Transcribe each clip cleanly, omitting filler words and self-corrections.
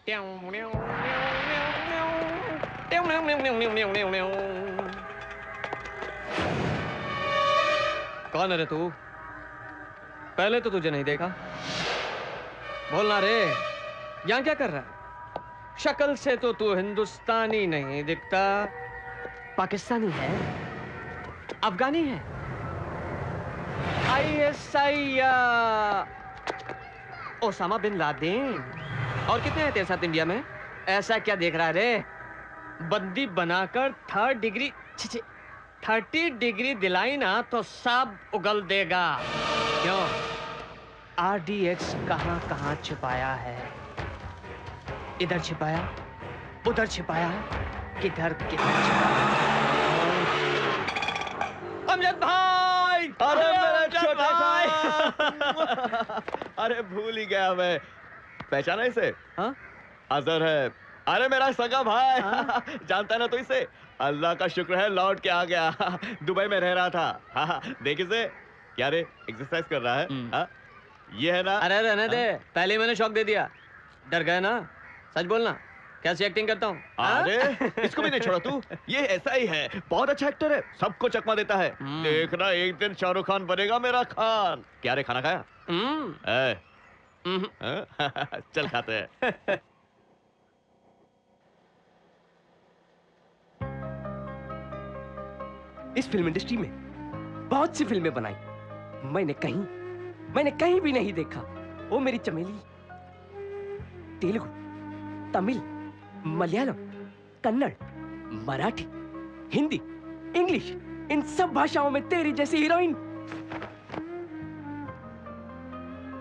कौन है रे तू? पहले तो तुझे नहीं देखा। बोलना रे, यहाँ क्या कर रहा है? शक्ल से तो तू हिंदुस्तानी नहीं दिखता। पाकिस्तानी है? अफगानी है? ISI या ओसामा बिन लादेन? और कितने हैं तेरे साथ इंडिया में? ऐसा क्या देख रहा है रे? बंदी बनाकर 30 डिग्री दिलाई ना तो सब उगल देगा। क्यों? RDX कहां कहां छिपाया है? इधर छिपाया, उधर छिपाया, किधर किधर छिपाया? अमजद भाई! अरे मेरा छोटा भाई! अरे भूल ही गया मैं। पहचाना इसे? हाँ? अजहर है। अरे मेरा सगा भाई। जानता है ना तो इसे? अल्लाह का शुक्र है लौट के आ गया। दुबई में रह रहा था। देख इसे, क्या रे एक्सरसाइज कर रहा है? ये है ना? अरे रहने दे, पहले मैंने शौक दे दिया। डर गया ना? सच बोलना, कैसी एक्टिंग करता हूँ? अरे इसको भी नहीं छोड़ा तू। ये ऐसा ही है, बहुत अच्छा एक्टर है, सबको चकमा देता है। देखना एक दिन शाहरुख खान बनेगा मेरा खान। क्या रे खाना खाया? चल खाते हैं। इस फिल्म इंडस्ट्री में बहुत सी फिल्में बनाई, मैंने कहीं भी नहीं देखा वो मेरी चमेली तेलुगु, तमिल, मलयालम, कन्नड़, मराठी, हिंदी, इंग्लिश, इन सब भाषाओं में तेरी जैसी हीरोइन।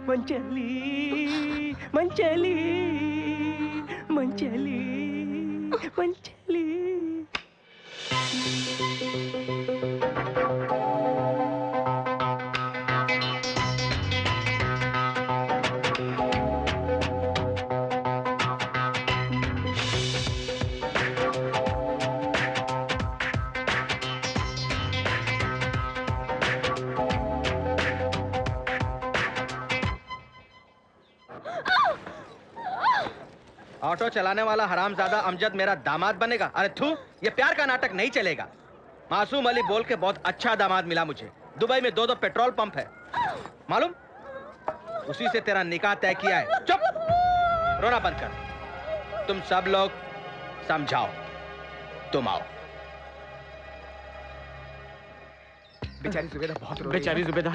मंचली मंचली मंचली मंचली। ऑटो चलाने वाला हरामजादा अमजद मेरा दामाद बनेगा? अरे थू, ये प्यार का नाटक नहीं चलेगा। मासूम अली बोल के बहुत अच्छा दामाद मिला मुझे। दुबई में 2 पेट्रोल पंप है, मालूम? उसी से तेरा निकाह तय किया है। चुप, रोना बंद कर। तुम सब लोग समझाओ, तुम आओ। बेचारी जुबेदा बहुत रो रही है। बेचारी जुबेदा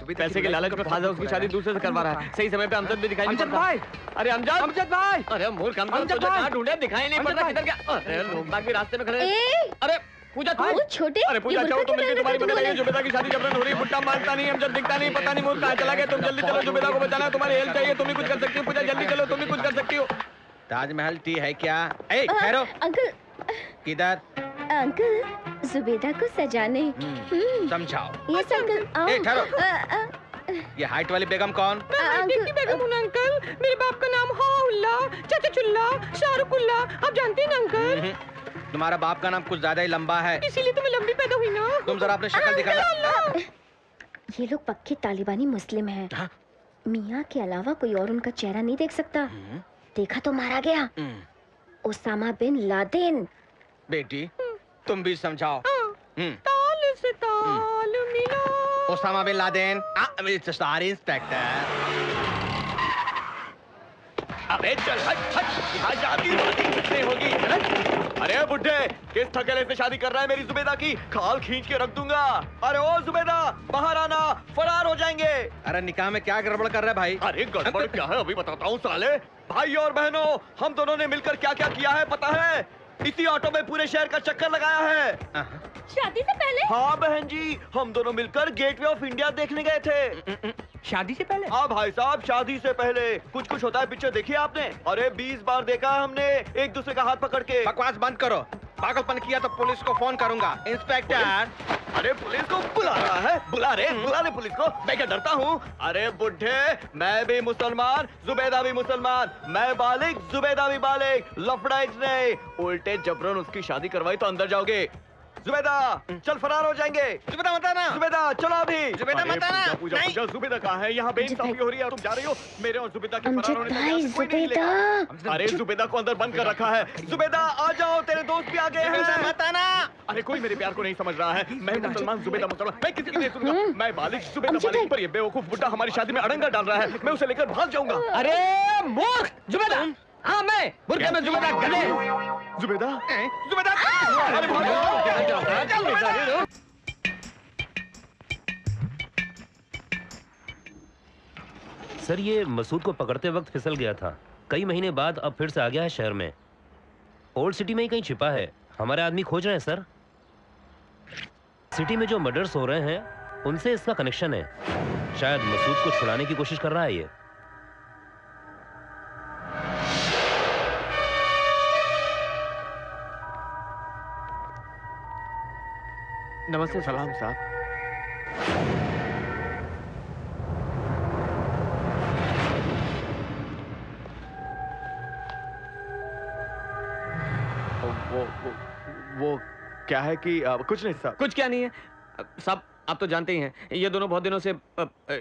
पैसे के लालच में फाजा उसकी शादी दूसरे से करवा रहा है। सही समय पे अमजद भी दिखाई नहीं पड़ता। भाई! अरे अमजद भाई! अरे मूर्ख अमजद तुझे कहां ढूंढे, दिखाई नहीं पड़ता किधर गया? अरे लोग बाग भी रास्ते में खड़े हैं। अरे पूजा तू छोटे, अरे पूजा चाहो तो मिलके तुम्हारी मदद करेंगे। जुबेदा की शादी जबरन हो रही है। बुट्टा मानता नहीं, अमजद दिखता नहीं, पता नहीं मूर्ख कहां चला गया। तुम जल्दी चलो, जुबेदा को बचाना है। तुम्हारी हेल्प चाहिए, तुम ही कुछ कर सकती हो। पूजा जल्दी चलो, तुम ही कुछ कर सकती हो। ताजमहल टी है क्या? ए ठहरो। अंकल किधर? अंकल जुबेदा को सजाने। समझाओ। Yes uncle. ए ठहरो। ये हाइट वाली बेगम कौन? अंकल बेगम हूँ अंकल। मेरे बाप का नाम हाउल्ला, चाचा चुल्ला, शाहरुखुल्ला। आप जानते हैं ना अंकल? तुम्हारा बाप का नाम कुछ ज्यादा ही लंबा है, इसीलिए तो मैं लंबी पैदा हुई ना। तुम जरा अपनी शक्ल दिखा। ये लोग पक्के तालिबानी मुस्लिम हैं। मियाँ के अलावा कोई और उनका चेहरा नहीं देख सकता। देखा तो मारा गया। Osama bin Laden. बेटी तुम भी समझाओ। ताल से ताल मिला। Osama bin Laden, star inspector. अबे चल हट हट, यहाँ शादी नहीं होगी। अरे बुड्ढे, किस थकेले से शादी कर रहा है मेरी जुबेदा की? खाल खींच के रख दूंगा। अरे ओ जुबेदा, बाहर आना, फरार हो जाएंगे। अरे निकाह में क्या गड़बड़ कर रहा है भाई? अरे गड़बड़ क्या है अभी बताता हूँ साले। भाई और बहनों, हम दोनों ने मिलकर क्या क्या किया है पता है? इसी ऑटो में पूरे शहर का चक्कर लगाया है। शादी से पहले? हाँ बहन जी, हम दोनों मिलकर गेटवे ऑफ इंडिया देखने गए थे। शादी से पहले? हाँ भाई साहब, शादी से पहले। कुछ कुछ होता है पिक्चर देखी आपने? अरे 20 बार देखा है हमने, एक दूसरे का हाथ पकड़ के। बकवास बंद करो, पागलपन किया तो पुलिस को फोन करूंगा। इंस्पेक्टर। अरे पुलिस को बुला रहा है? बुला रहे पुलिस को। मैं क्या डरता हूँ? अरे बुढ़े, मैं भी मुसलमान, जुबेदा भी मुसलमान, मैं बालिग, जुबेदा भी बालिग। लफड़ा नहीं, उल्टे जबरन उसकी शादी करवाई तो अंदर जाओगे। जुबेदा चल फरार हो जाएंगे। जुबेदा मत आना। जुबेदा चलो अभी। जुबेदा अरे, मत आना। पूजा नहीं। पूजा जुबेदा कहाँ है? यहाँ बेइंसाफी हो रही है और तुम जा रही हो। मेरे और जुबेदा के फरार अमजद होने भाई, का कोई नहीं जुबेदा। लेगा। अरे जुबेदा को अंदर बंद कर रखा है। जुबेदा आ जाओ, तेरे दोस्त भी आ गए जुबेदा हैं। मत आना। अरे कोई मेरे प्यार को नहीं समझ रहा है। मैं मुसलमान, जुबेदा मुसलमान, मैं किसी की नहीं सुनूंगा। मैं बालिग, जुबेदा अमजद बालिग, पर ये बेवकूफ बुड्ढा हमारी शादी में अड़ंगा डाल रहा है। मैं उसे लेकर भाग जाऊंगा। अरे मूर्ख जुबेदा, हाँ मैं बुर्के में जुबेदा गले। जुबेदा जुबेदा अरे भागो। सर ये मसूद को पकड़ते वक्त फिसल गया था, कई महीने बाद अब फिर से आ गया है शहर में। ओल्ड सिटी में ही कहीं छिपा है, हमारे आदमी खोज रहे हैं सर। सिटी में जो मर्डर्स हो रहे हैं उनसे इसका कनेक्शन है। शायद मसूद को छुड़ाने की कोशिश कर रहा है ये। नमस्ते सलाम साहब। वो क्या है कि कुछ नहीं साहब। कुछ क्या नहीं है साहब, आप तो जानते ही हैं ये दोनों बहुत दिनों से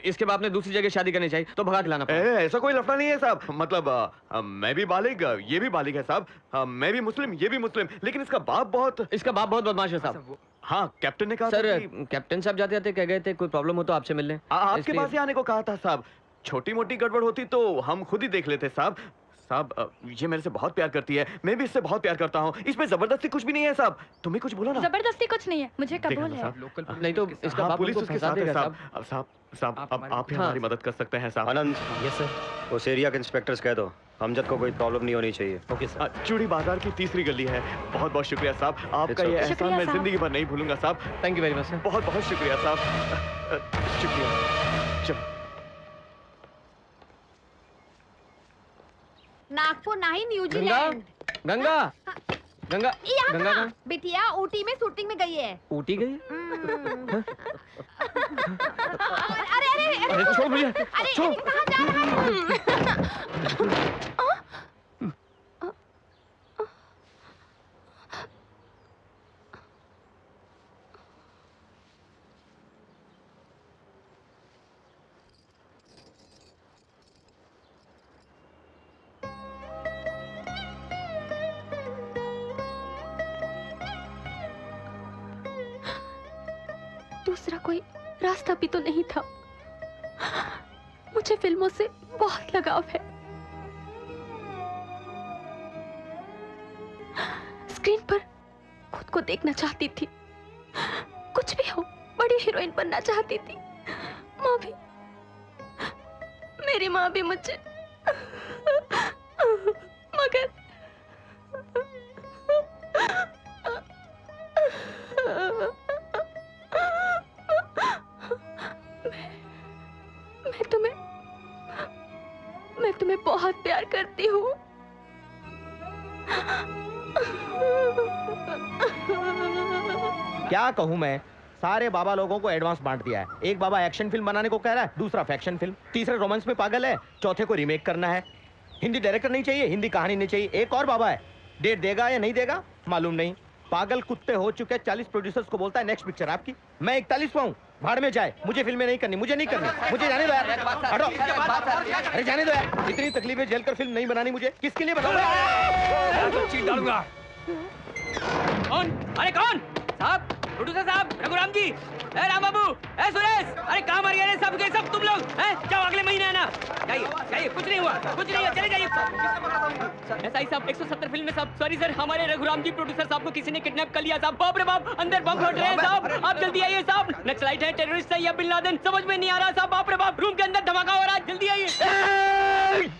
इसके बाद में दूसरी जगह शादी करनी चाहिए तो भगा के लाना पड़ा। ऐसा कोई लफड़ा नहीं है साहब। मतलब मैं भी बालिग, ये भी बालिग है साहब। मैं भी मुस्लिम, ये भी मुस्लिम, लेकिन इसका बाप बहुत बदमाश है साहब। हाँ कैप्टन ने कहा सर था कि कैप्टन साहब जाते जाते कह गए थे कोई प्रॉब्लम हो तो आपसे मिलने। आपके इसलिए- पास ही आने को कहा था साहब। छोटी मोटी गड़बड़ होती तो हम खुद ही देख लेते साहब। साहब ये मेरे से बहुत प्यार करती है, मैं भी इससे बहुत प्यार करता हूँ। इसमें जबरदस्ती कुछ भी नहीं है साहब। तुम्हें कुछ बोलो ना। जबरदस्ती कुछ नहीं है, मुझे कबूल है। नहीं तो इसका बाप पुलिस उनको उसके फंसा साथ है देगा साहब। साहब। साहब अब आप ही हाँ। हमारी मदद कर सकते हैं साहब। आनंद, यस सर। उस एरिया के इंस्पेक्टर्स कह दो अमजद को कोई प्रॉब्लम नहीं होनी चाहिए। Okay sir. चूड़ी बाजार की तीसरी गली है। बहुत बहुत शुक्रिया साहब, आपका ये एहसान शुक्रिया मैं साहब। जिंदगी भर नहीं भूलूंगा साहब। Thank you very much sir. बहुत बहुत शुक्रिया साहब। शुक्रिया। चलो नागपुर नहीं, गंगा न्यूजीलैंड। गंगा गंगा यहाँ गंगा कहाँ? बिटिया ऊटी में शूटिंग में गई है। ऊटी गई? अरे अरे अरे छोड़ मुझे, अरे छोड़। कहाँ जा रहा है? दूसरा कोई रास्ता भी तो नहीं था। मुझे फिल्मों से बहुत लगाव है। स्क्रीन पर खुद को देखना चाहती थी। कुछ भी हो, बड़ी हीरोइन बनना चाहती थी। माँ भी, मेरी माँ भी मुझे, मगर मैं तुम्हें बहुत प्यार करती हूँ। क्या कहूँ मैं, सारे बाबा लोगों को एडवांस बांट दिया है। एक बाबा एक्शन फिल्म बनाने को कह रहा है, दूसरा फैक्शन फिल्म, तीसरे रोमांस में पागल है, चौथे को रीमेक करना है। हिंदी डायरेक्टर नहीं चाहिए, हिंदी कहानी नहीं चाहिए। एक और बाबा है, डेट देगा या नहीं देगा मालूम नहीं। पागल कुत्ते हो चुके 40 प्रोड्यूसर्स को बोलता है नेक्स्ट पिक्चर आपकी। मैं 41वां हूँ, भाड़ में जाए। मुझे फिल्में नहीं करनी, मुझे नहीं करनी, मुझे जाने दो यार। हटो, अरे जाने दो यार। इतनी तकलीफें झेल कर फिल्म नहीं बनानी मुझे। किसके लिए बनाऊंगा? चीट डालूंगा। कौन? अरे कौन? साहब, प्रोड्यूसर साहब, रघुराम जी, ए राम बाबू, ए सुरेश, अरे कहाँ मर गए सब के सब तुम लोग? हैं? जाओ अगले महीने आना। जाइए, जाइए, कुछ नहीं हुआ, कुछ नहीं हुआ, चले जाइए। एसआई साहब 170 फिल्म में साहब, सॉरी सर, हमारे रघुराम जी प्रोड्यूसर साहब को किसी ने किडनैप कर लिया साहब। बाप रे बाप, अंदर बम फट रहे हैं साहब, आप जल्दी आइए साहब। नक्सलाइट है, टेररिस्ट है या बिन लादेन, समझ में नहीं आ रहा साहब। बाप रे बाप, रूम के अंदर धमाका हो रहा है, जल्दी आइए।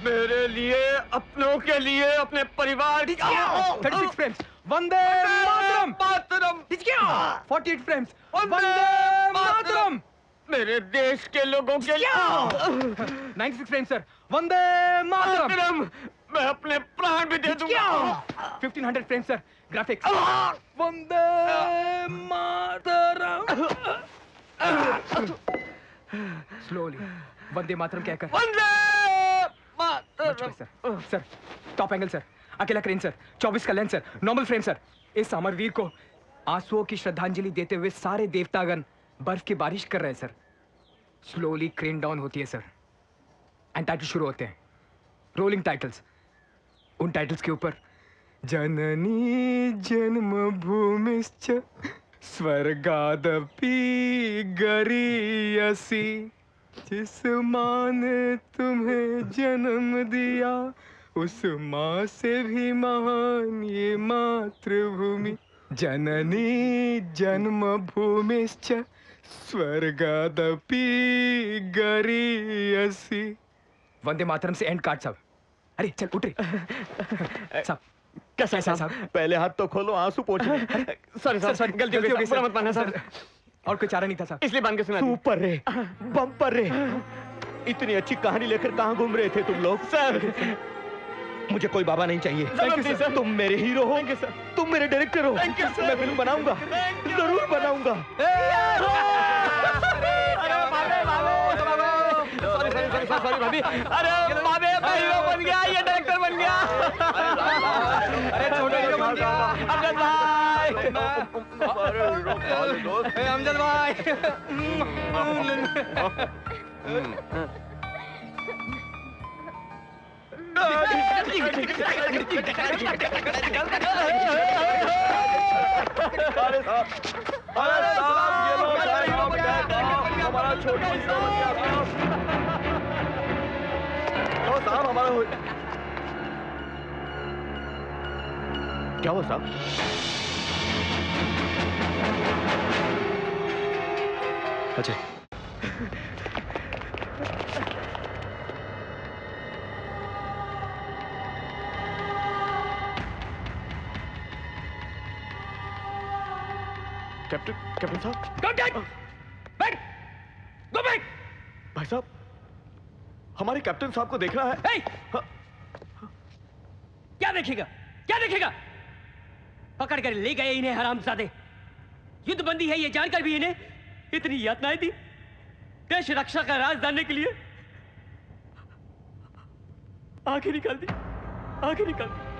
मेरे लिए, अपनों के लिए, अपने परिवार की 36 फ्रेम्स, वंदे मातरम, मातरम, 48 फ्रेम्स, वंदे मातरम, मेरे देश के लोगों के लिए 96 फ्रेम्स सर, वंदे मातरम, मातरम, मैं अपने प्राण भी दे दूंगा। 1500 frames sir, graphics, Vande Mataram. Slowly, Vande Mataram कहकर। Vande sir, sir, top angle sir, अकेला क्रेन सर, 24 का lens sir, normal frame sir. इस अमरवीर को आंसुओं की श्रद्धांजलि देते हुए सारे देवतागण बर्फ की बारिश कर रहे हैं सर। स्लोली क्रेन डाउन होती है सर एंड टाइटल शुरू होते हैं, रोलिंग टाइटल्स। उन टाइटल्स के ऊपर जननी जन्मभूमिश्च स्वर्गादपि गरीयसी, जिस माँ ने तुम्हें जन्म दिया उस माँ से भी महान ये मातृभूमि। जननी जन्मभूमिश्च स्वर्गादपि गरीयसी। वंदे मातरम से एंड कार्ड साहब। अरे चल उठ रे साहब। कैसा साहब? पहले हाथ तो खोलो, आंसू पोंछो। सॉरी सॉरी, गलती हो गई, बुरा मत मानना सर। और कोई चारा नहीं था साहब, इसलिए बांध के सुना दी। सुपर रे, बम्पर रे। इतनी अच्छी कहानी लेकर कहाँ घूम रहे थे तुम लोग? सर मुझे कोई बाबा नहीं चाहिए। जबरदस्ती सर। तुम मेरे हीरो हो, तुम मेरे डायरेक्टर हो। मैं फिल्म बनाऊंगा, जरूर बनाऊंगा। सॉरी भाभी। अरे बाबे, मैं हीरो बन गया, ये डायरेक्टर बन गया। अरे छोटे हीरो बन गया। अमजद भाई, अमजद भाई। हमारा छोटा हीरो बन गया साहब। हमारा क्या हुआ साहब? अजय, कैप्टन साहब। Go back. भाई साहब, हमारे कैप्टन साहब को देखना है। क्या देखेगा, क्या देखेगा? पकड़ कर ले गए इन्हें हरामजादे। युद्ध बंदी है ये जानकर भी इन्हें इतनी यातनाएं दी देश रक्षा का राज जानने के लिए। आंखें निकाल दी, आंखें निकाल दी।